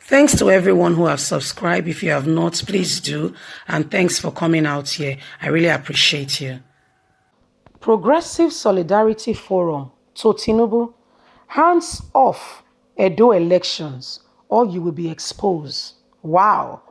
Thanks to everyone who have subscribed. If you have not, please do. And thanks for coming out here. I really appreciate you. Progressive Solidarity Forum to Tinubu, hands off Edo elections or you will be exposed. Wow.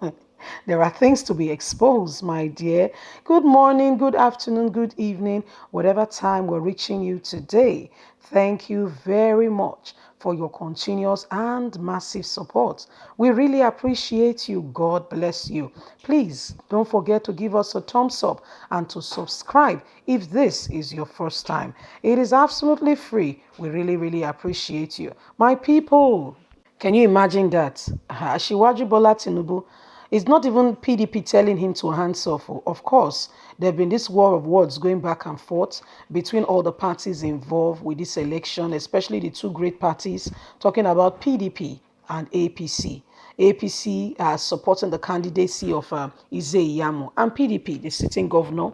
There are things to be exposed, my dear. Good morning, good afternoon, good evening, whatever time we're reaching you today. Thank you very much for your continuous and massive support. We really appreciate you. God bless you. Please don't forget to give us a thumbs up and to subscribe if this is your first time. It is absolutely free. We really, really appreciate you. My people, can you imagine that? Asiwaju Bola Tinubu is not even PDP telling him to hands off. Of course, there have been this war of words going back and forth between all the parties involved with this election, especially the two great parties, talking about PDP and APC. APC supporting the candidacy of Ize Iyamu, and PDP, the sitting governor,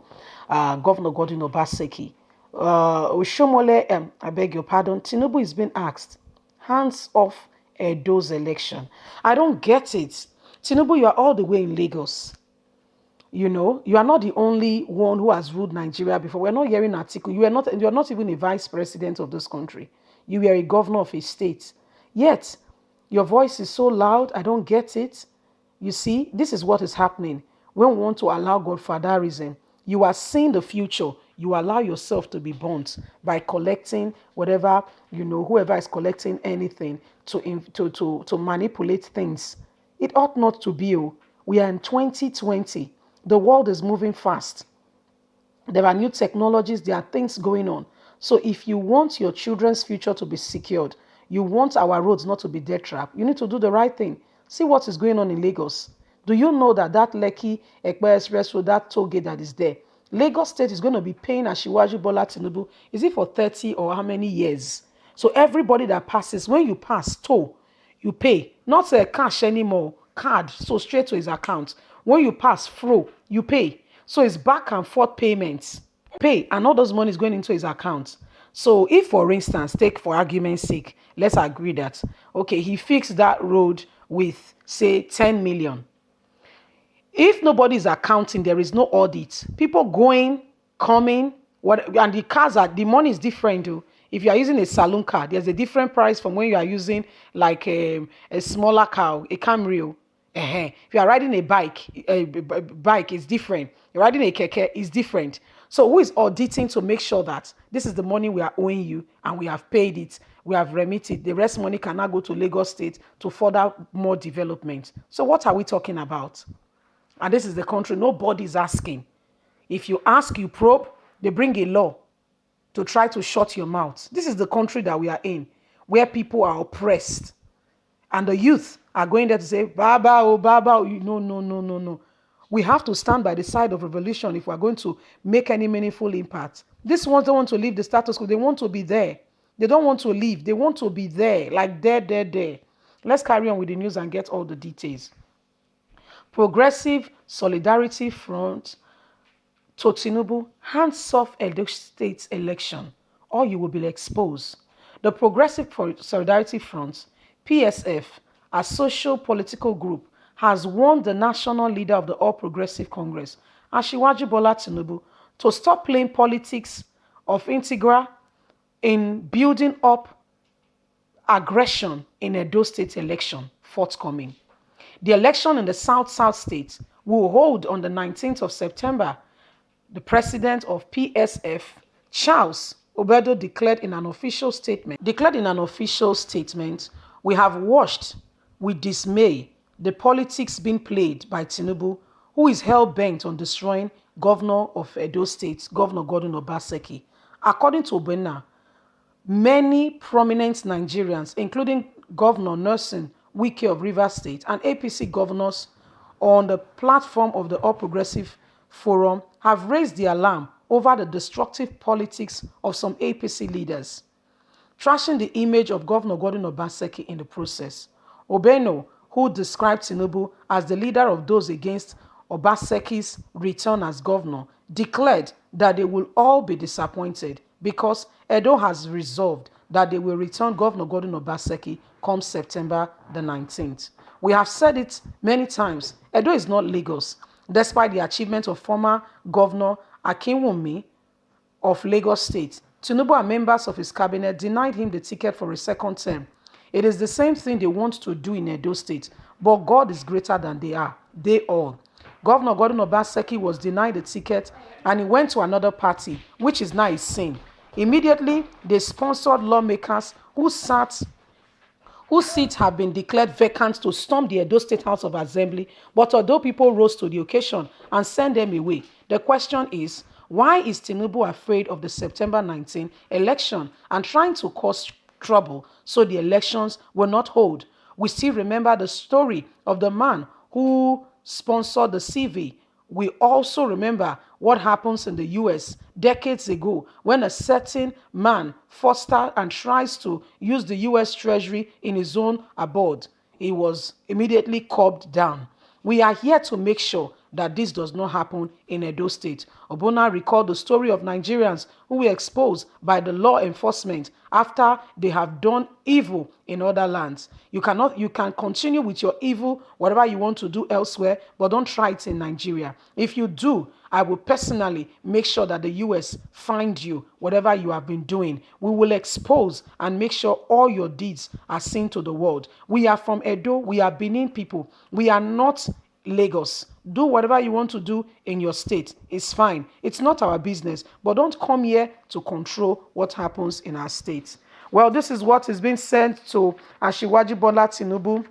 Governor Godwin Obaseki. Oshomole, I beg your pardon, Tinubu is being asked, hands off Edo's election. I don't get it. Tinubu, you are all the way in Lagos. You know, you are not the only one who has ruled Nigeria before. We're not hearing an article. You are not even a vice president of this country. You were a governor of a state. Yet, your voice is so loud. I don't get it. You see, this is what is happening when we want to allow godfatherism. You are seeing the future. You allow yourself to be burnt by collecting whatever, whoever is collecting anything to manipulate things. It ought not to be. We are in 2020. The world is moving fast. There are new technologies. There are things going on. So if you want your children's future to be secured, you want our roads not to be death trap, you need to do the right thing. See what is going on in Lagos. Do you know that Lekki Ekpe Express Road, that toll gate that is there, Lagos State is going to be paying Asiwaju Bola Tinubu, is it for 30 or how many years? So everybody that passes, when you pass toll, you pay. Not cash anymore, card, so straight to his account. When you pass through, you pay. So it's back and forth payments. Pay, and all those money is going into his account. So if, for instance, take for argument's sake, let's agree that, okay, he fixed that road with, say, 10 million. If nobody is accounting, there is no audit. People going, coming, and the money is different. Though. If you are using a saloon car, there's a different price from when you are using like a smaller car, a Camry. If you are riding a bike is different. You're riding a keke is different. So who is auditing to make sure that this is the money we are owing you and we have paid it, we have remitted. The rest money cannot go to Lagos State to further more development. So what are we talking about? And this is the country nobody is asking. If you ask, you probe, they bring a law to try to shut your mouth. This is the country that we are in, where people are oppressed. And the youth are going there to say, Baba, oh, Baba. Oh. No, no, no, no, no. We have to stand by the side of revolution if we're going to make any meaningful impact. These ones don't want to leave the status quo. They want to be there. They don't want to leave. They want to be there, like there. Let's carry on with the news and get all the details. Progressive Solidarity Front to Tinubu, hands off Edo State election or you will be exposed. The Progressive Solidarity Front, PSF, a social political group, has warned the national leader of the All Progressive Congress, Asiwaju Bola Tinubu, to stop playing politics of integra in building up aggression in Edo State election forthcoming. The election in the South states will hold on the 19th of September. The president of PSF, Charles Obedo, declared in an official statement, we have watched with dismay the politics being played by Tinubu, who is hell-bent on destroying Governor of Edo State, Governor Godwin Obaseki. According to Obena, many prominent Nigerians, including Governor Nelson Wike of Rivers State and APC governors on the platform of the All Progressive Forum, have raised the alarm over the destructive politics of some APC leaders, trashing the image of Governor Godwin Obaseki in the process. Obeno, who described Tinubu as the leader of those against Obaseki's return as governor, declared that they will all be disappointed because Edo has resolved that they will return Governor Godwin Obaseki come September the 19th. We have said it many times. Edo is not Lagos, despite the achievement of former Governor Akinwumi of Lagos State. Tinubu and members of his cabinet denied him the ticket for a second term. It is the same thing they want to do in Edo State, but God is greater than they are. They all. Governor Gordon Obaseki was denied the ticket and he went to another party, which is now his sin. Immediately, they sponsored lawmakers whose seats have been declared vacant to storm the Edo State House of Assembly, but although people rose to the occasion and sent them away, the question is, why is Tinubu afraid of the September 19 election and trying to cause trouble so the elections will not hold? We still remember the story of the man who sponsored the CV. We also remember what happens in the US decades ago when a certain man fosters and tries to use the US Treasury in his own abode. He was immediately curbed down. We are here to make sure that this does not happen in Edo State. Obuna recalled the story of Nigerians who were exposed by the law enforcement after they have done evil in other lands. You can continue with your evil, whatever you want to do elsewhere, but don't try it in Nigeria. If you do, I will personally make sure that the US find you, whatever you have been doing. We will expose and make sure all your deeds are seen to the world. We are from Edo. We are Benin people. We are not Lagos. Do whatever you want to do in your state. It's fine. It's not our business. But don't come here to control what happens in our state. Well, this is what is being sent to Asiwaju Bola Tinubu.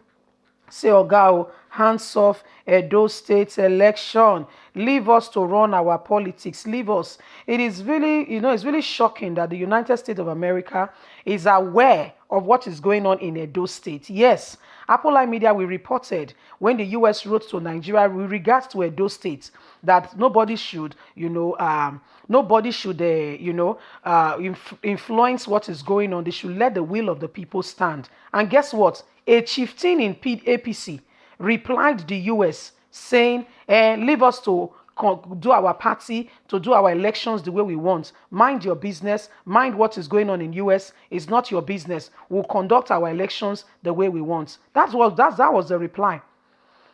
Say, Oga, hands off Edo State election. Leave us to run our politics. Leave us. It is really, it's really shocking that the United States of America is aware of what is going on in Edo State. Yes, Apple Eye Media, we reported when the U.S. wrote to Nigeria with regards to Edo State that nobody should, influence what is going on. They should let the will of the people stand. And guess what? A chieftain in APC replied the U.S. saying, leave us to do our party, to do our elections the way we want. Mind your business. Mind what is going on in U.S. It's not your business. We'll conduct our elections the way we want. That was the reply.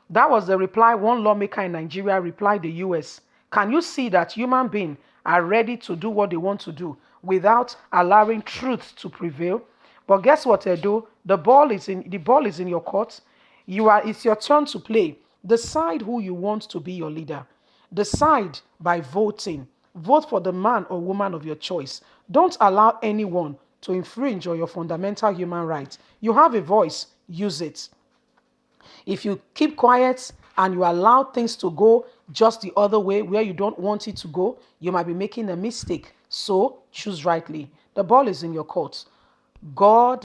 That was the reply one lawmaker in Nigeria replied the U.S. Can you see that human beings are ready to do what they want to do without allowing truth to prevail? But guess what, Edo? The ball is in your court. It's your turn to play. Decide who you want to be your leader. Decide by voting. Vote for the man or woman of your choice. Don't allow anyone to infringe on your fundamental human rights. You have a voice, use it. If you keep quiet and you allow things to go just the other way where you don't want it to go, you might be making a mistake. So choose rightly. The ball is in your court. God